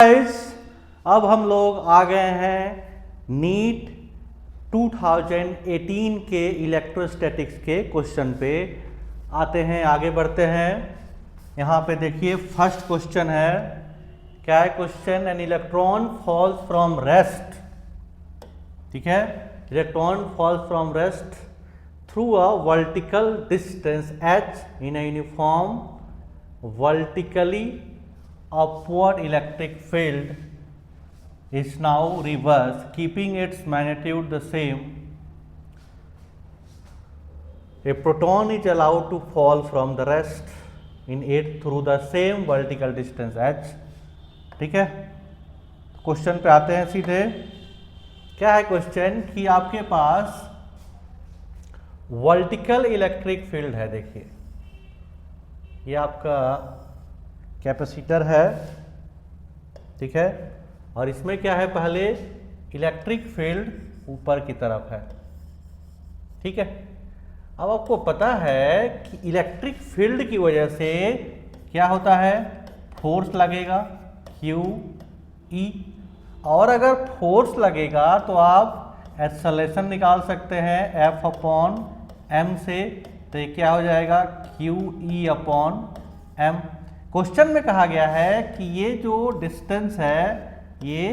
Guys, अब हम लोग आ गए हैं नीट 2018 के इलेक्ट्रोस्टैटिक्स के क्वेश्चन पे। आते हैं, आगे बढ़ते हैं। यहाँ पे देखिए फर्स्ट क्वेश्चन है। क्या है question? An electron falls from rest, ठीक है, electron falls from rest through a vertical distance h in a uniform vertically upward electric field is now reversed, keeping its magnitude the same. A proton is allowed to fall from the rest in it through the same vertical distance h. ठीक है, question पे आते हैं सीधे। क्या है question कि आपके पास वर्टिकल इलेक्ट्रिक फील्ड है। देखिए ये आपका कैपेसिटर है, ठीक है, और इसमें क्या है, पहले इलेक्ट्रिक फील्ड ऊपर की तरफ है, ठीक है। अब आपको पता है कि इलेक्ट्रिक फील्ड की वजह से क्या होता है, फोर्स लगेगा क्यू ई, और अगर फोर्स लगेगा तो आप एक्सेलरेशन निकाल सकते हैं एफ अपॉन एम से। तो ये क्या हो जाएगा, Q E upon M. Question में कहा गया है कि ये जो डिस्टेंस है ये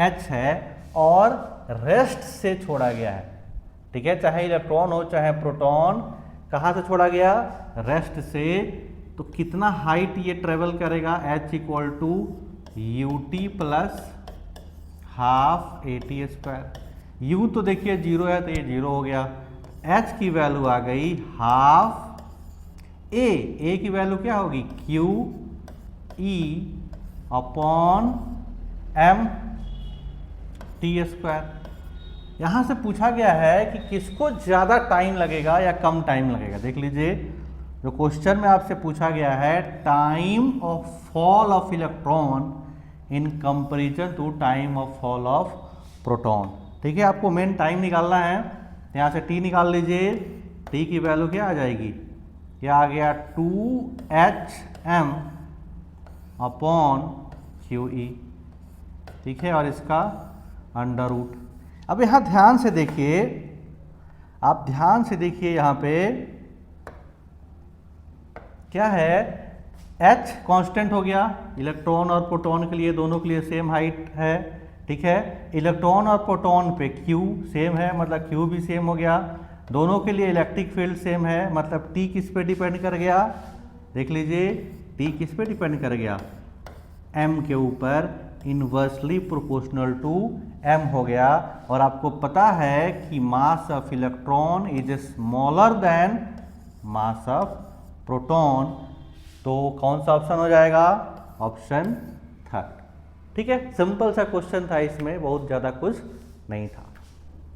h है और रेस्ट से छोड़ा गया है, ठीक है, चाहे इलेक्ट्रॉन हो चाहे प्रोटॉन। कहाँ से छोड़ा गया, रेस्ट से। तो कितना हाइट ये ट्रेवल करेगा, h equal to U T plus half A T square. U तो देखिए जीरो है तो ये जीरो हो गया, h की वैल्यू आ गई हाफ ए की वैल्यू क्या होगी, Q E upon M T square. यहां से पूछा गया है कि किसको ज्यादा टाइम लगेगा या कम टाइम लगेगा। देख लीजिए जो क्वेश्चन में आपसे पूछा गया है, time of fall of electron in comparison to time of fall of proton, ठीक है। आपको मेन टाइम निकालना है, यहाँ से t निकाल लीजिए। t की वैल्यू क्या आ जाएगी, क्या आ गया, 2h m upon Q E, ठीक है, और इसका अंडर रूट। अब यहाँ ध्यान से देखिए, आप ध्यान से देखिए, यहाँ पे क्या है, h कांस्टेंट हो गया, इलेक्ट्रॉन और प्रोटॉन के लिए दोनों के लिए सेम हाइट है, ठीक है। इलेक्ट्रॉन और प्रोटॉन पे Q सेम है, मतलब Q भी सेम हो गया। दोनों के लिए इलेक्ट्रिक फील्ड सेम है, मतलब T किस पे डिपेंड कर गया, देख लीजिए T किस पे डिपेंड कर गया, M के ऊपर, इनवर्सली प्रोपोर्शनल टू M हो गया। और आपको पता है कि mass of electron is smaller then mass of proton. तो कौन सा ऑप्शन हो जाएगा, ऑप्शन थर्ड, ठीक है। सिंपल सा क्वेश्चन था, इसमें बहुत ज्यादा कुछ नहीं था।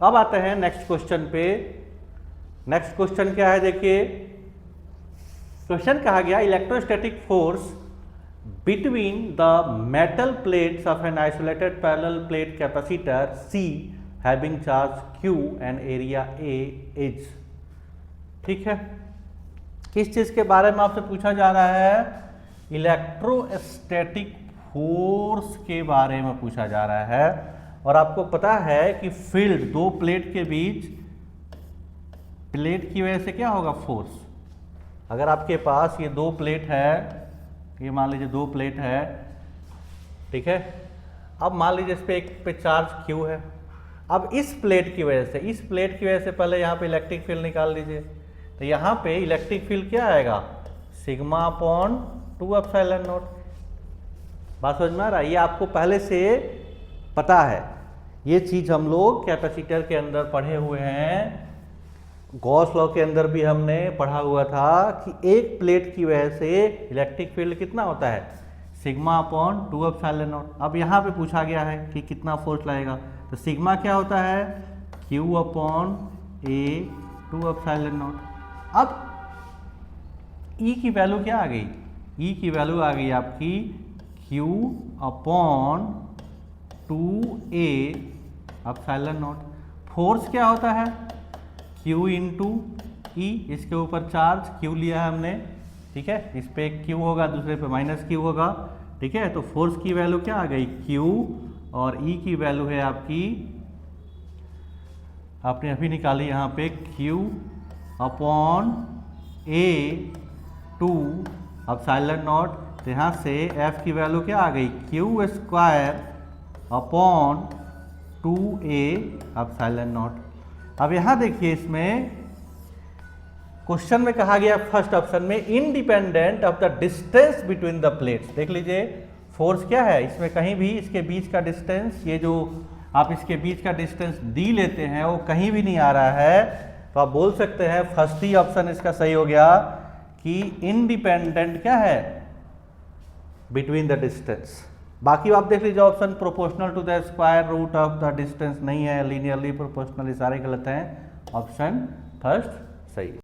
अब आते हैं नेक्स्ट क्वेश्चन पे। नेक्स्ट क्वेश्चन क्या है, देखिए क्वेश्चन कहा गया, electrostatic force between the metal plates of an isolated parallel plate capacitor C having charge Q and area A is, ठीक है। किस चीज के बारे में आपसे पूछा जा रहा है, इलेक्ट्रोस्टैटिक फोर्स के बारे में पूछा जा रहा है। और आपको पता है कि फील्ड दो प्लेट के बीच, प्लेट की वजह से क्या होगा, फोर्स। अगर आपके पास ये दो प्लेट है, ये मान लीजिए दो प्लेट है, ठीक है। अब मान लीजिए इस पे एक पे चार्ज Q है। अब इस प्लेट की वजह से, इस प्लेट की वजह से पहले यहाँ पे इलेक्ट्रिक फील्ड निकाल लीजिए। तो यहाँ पे इलेक्ट्रिक फील्ड क्या आएगा, सिग्मा अपॉन 2 एप्सिलॉन नॉट। बात समझ में आ रहा है, ये आपको पहले से पता है, ये चीज हम लोग कैपेसिटर के अंदर पढ़े हुए हैं, गॉस लॉ के अंदर भी हमने पढ़ा हुआ था कि एक प्लेट की वजह से इलेक्ट्रिक फील्ड कितना होता है, सिग्मा अपॉन 2 एप्सिलॉन नॉट। अब यहाँ पे पूछा गया है कि कितना फोर्स लगेगा, तो सिग्मा क्या होता है, Q upon A 2 epsilon not. अब E की वैल्यू क्या आ गई, E की वैल्यू आ गई आपकी Q upon 2A epsilon not. Force क्या होता है, Q इंटू ई, इसके ऊपर चार्ज Q लिया है हमने, ठीक है, इस पे Q होगा, दूसरे पे माइनस Q होगा, ठीक है। तो फोर्स की वैल्यू क्या आ गई Q, और E की वैल्यू है आपकी, आपने अभी निकाली यहाँ पे Q upon A 2 epsilon not. तो यहाँ से F की वैल्यू क्या आ गई, Q square upon 2A epsilon not. अब यहाँ देखिए, इसमें क्वेश्चन में कहा गया फर्स्ट ऑप्शन में independent of the distance between the plates. देख लीजिए फोर्स क्या है, इसमें कहीं भी इसके बीच का डिस्टेंस, ये जो आप इसके बीच का डिस्टेंस डी लेते हैं वो कहीं भी नहीं आ रहा है। तो आप बोल सकते हैं फर्स्ट ही ऑप्शन इसका सही हो गया कि इंडिपेंडेंट क्या है, बिटवीन द डिस्टेंस। बाकी आप देख लीजिए option proportional to the square root of the distance नहीं है, लीनियरली प्रोपोर्शनल, सारे गलत हैं। ऑप्शन फर्स्ट सही।